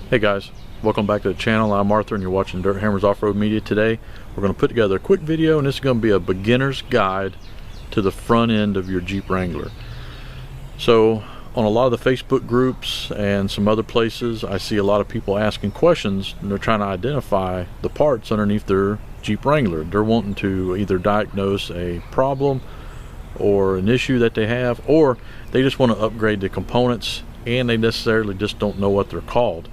Hey guys, welcome back to the channel. I'm Arthur and you're watching Dirt Hammers Off-Road Media. Today we're going to put together a quick video, and this is going to be a beginner's guide to the front end of your Jeep Wrangler. So on a lot of the Facebook groups and some other places, I see a lot of people asking questions, and they're trying to identify the parts underneath their Jeep Wrangler. They're wanting to either diagnose a problem or an issue that they have, or they just want to upgrade the components and they necessarily just don't know what they're called.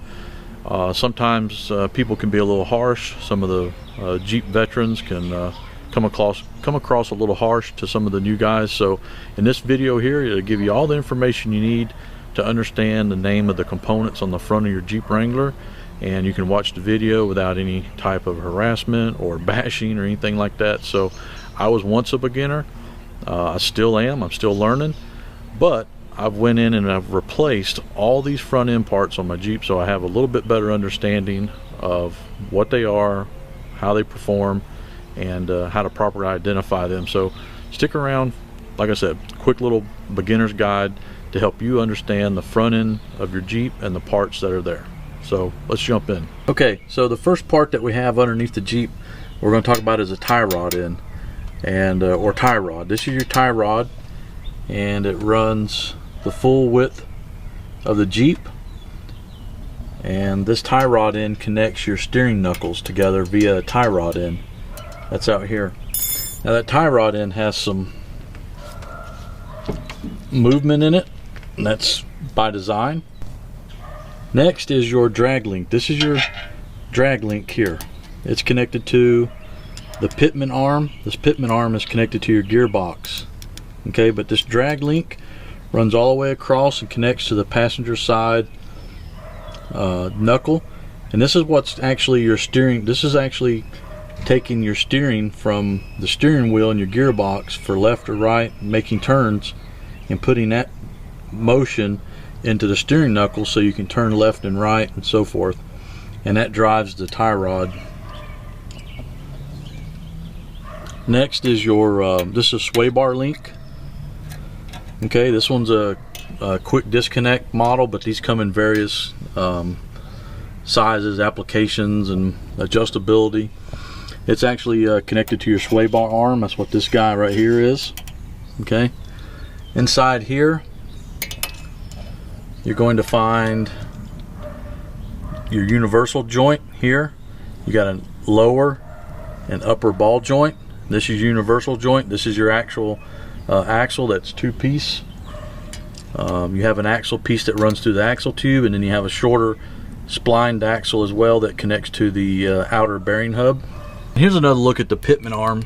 Sometimes people can be a little harsh. Some of the Jeep veterans can come across a little harsh to some of the new guys. So in this video here, it'll give you all the information you need to understand the name of the components on the front of your Jeep Wrangler, and you can watch the video without any type of harassment or bashing or anything like that. So I was once a beginner. I still am. I'm still learning, but I've went in and I've replaced all these front end parts on my Jeep, so I have a little bit better understanding of what they are, how they perform, and how to properly identify them. So stick around. Like I said, quick little beginner's guide to help you understand the front end of your Jeep and the parts that are there. So let's jump in. Okay, so the first part that we have underneath the Jeep we're going to talk about is a tie rod end, and or tie rod. This is your tie rod, and it runs the full width of the Jeep, and this tie rod end connects your steering knuckles together via a tie rod end. That's out here. Now that tie rod end has some movement in it, and that's by design. Next is your drag link. This is your drag link here. It's connected to the pitman arm. This pitman arm is connected to your gearbox. Okay, but this drag link runs all the way across and connects to the passenger side knuckle, and this is what's actually your steering. This is actually taking your steering from the steering wheel and your gearbox for left or right, making turns, and putting that motion into the steering knuckle so you can turn left and right and so forth, and that drives the tie rod. Next is your this is sway bar link. Okay, this one's a quick disconnect model, but these come in various sizes, applications, and adjustability. It's actually connected to your sway bar arm. That's what this guy right here is. Okay, inside here you're going to find your universal joint here. You got a lower and upper ball joint. This is universal joint. This is your actual axle. That's two-piece. You have an axle piece that runs through the axle tube, and then you have a shorter splined axle as well that connects to the outer bearing hub. Here's another look at the pitman arm,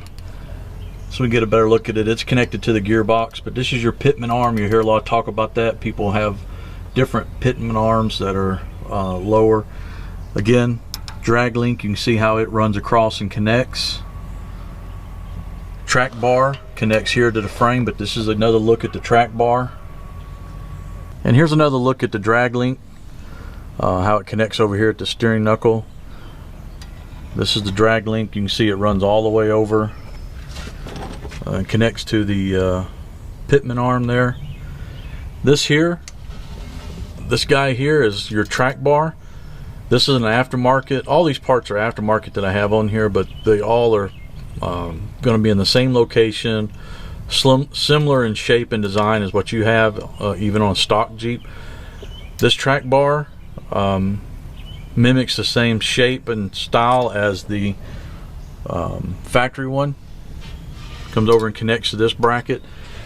so we get a better look at it. It's connected to the gearbox, but this is your pitman arm. You hear a lot of talk about that. People have different pitman arms that are lower. Again, drag link, you can see how it runs across and connects. Track bar connects here to the frame, but this is another look at the track bar. And here's another look at the drag link, how it connects over here at the steering knuckle. This is the drag link. You can see it runs all the way over and connects to the pitman arm there. This guy here is your track bar. This is an aftermarket. All these parts are aftermarket that I have on here, but they all are going to be in the same location, similar in shape and design as what you have even on a stock Jeep. This track bar mimics the same shape and style as the factory one. Comes over and connects to this bracket.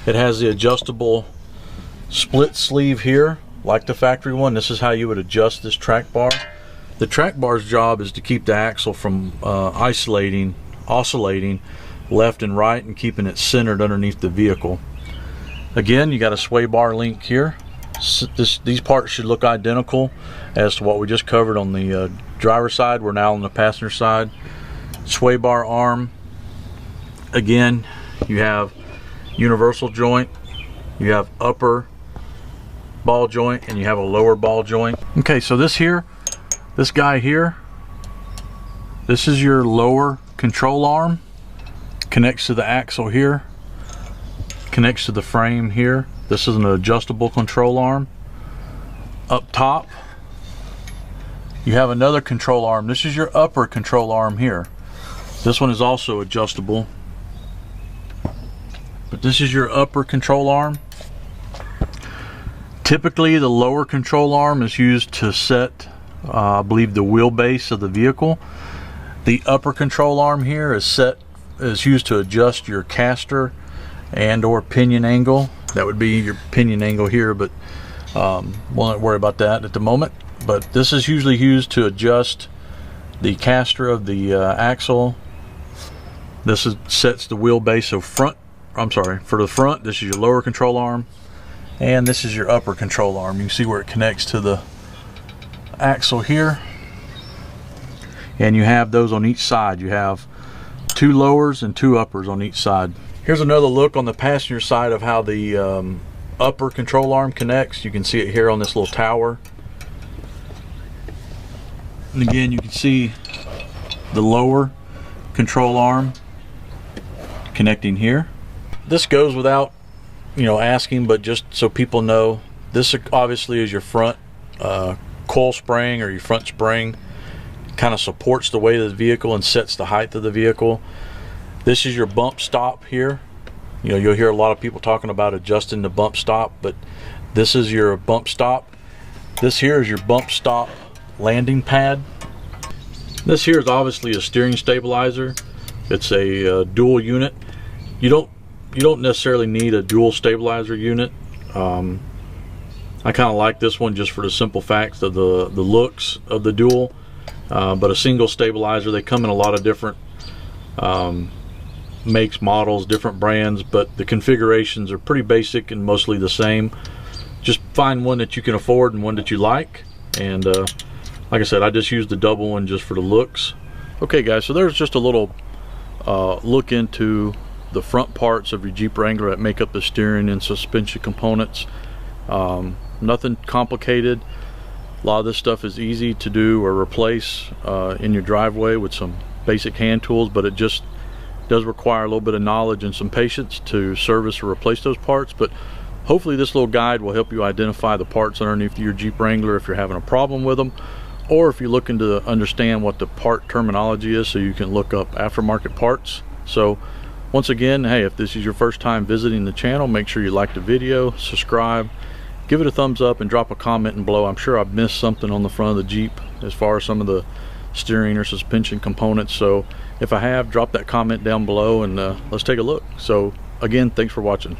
It has the adjustable split sleeve here like the factory one. This is how you would adjust this track bar. The track bar's job is to keep the axle from oscillating left and right and keeping it centered underneath the vehicle. Again, you got a sway bar link here. These parts should look identical as to what we just covered on the driver's side. We're now on the passenger side. Sway bar arm. Again, you have universal joint, you have upper ball joint, and you have a lower ball joint. Okay, so this guy here, this is your lower control arm. Connects to the axle here, connects to the frame here. This is an adjustable control arm. Up top You have another control arm. This is your upper control arm here. This one is also adjustable, but this is your upper control arm. Typically the lower control arm is used to set I believe the wheelbase of the vehicle. The upper control arm here is used to adjust your caster and or pinion angle. That would be your pinion angle here, but won't worry about that at the moment. But this is usually used to adjust the caster of the axle. This sets the wheelbase. So for the front, this is your lower control arm, and this is your upper control arm. You can see where it connects to the axle here, and you have those on each side. You have 2 lowers and 2 uppers on each side. Here's another look on the passenger side of how the upper control arm connects. You can see it here on this little tower. And again, you can see the lower control arm connecting here. This goes without, asking, but just so people know, this obviously is your front coil spring or your front spring. Kind of supports the weight of the vehicle and sets the height of the vehicle. This is your bump stop here. You'll hear a lot of people talking about adjusting the bump stop, but this is your bump stop. This here is your bump stop landing pad. This here is obviously a steering stabilizer. It's a dual unit. You don't necessarily need a dual stabilizer unit. I kind of like this one just for the simple fact of the looks of the dual, but a single stabilizer. They come in a lot of different makes, models, different brands, but the configurations are pretty basic and mostly the same. Just find one that you can afford and one that you like. And like I said, I just used the double one just for the looks. Okay guys, so there's just a little look into the front parts of your Jeep Wrangler that make up the steering and suspension components. Nothing complicated. A lot of this stuff is easy to do or replace in your driveway with some basic hand tools, but it just does require a little bit of knowledge and some patience to service or replace those parts. But hopefully this little guide will help you identify the parts underneath your Jeep Wrangler if you're having a problem with them, or if you're looking to understand what the part terminology is so you can look up aftermarket parts. So once again, hey, if this is your first time visiting the channel, make sure you like the video, subscribe, give it a thumbs up, and drop a comment and below. I'm sure I've missed something on the front of the Jeep as far as some of the steering or suspension components. So if I have, drop that comment down below and let's take a look. So again, thanks for watching.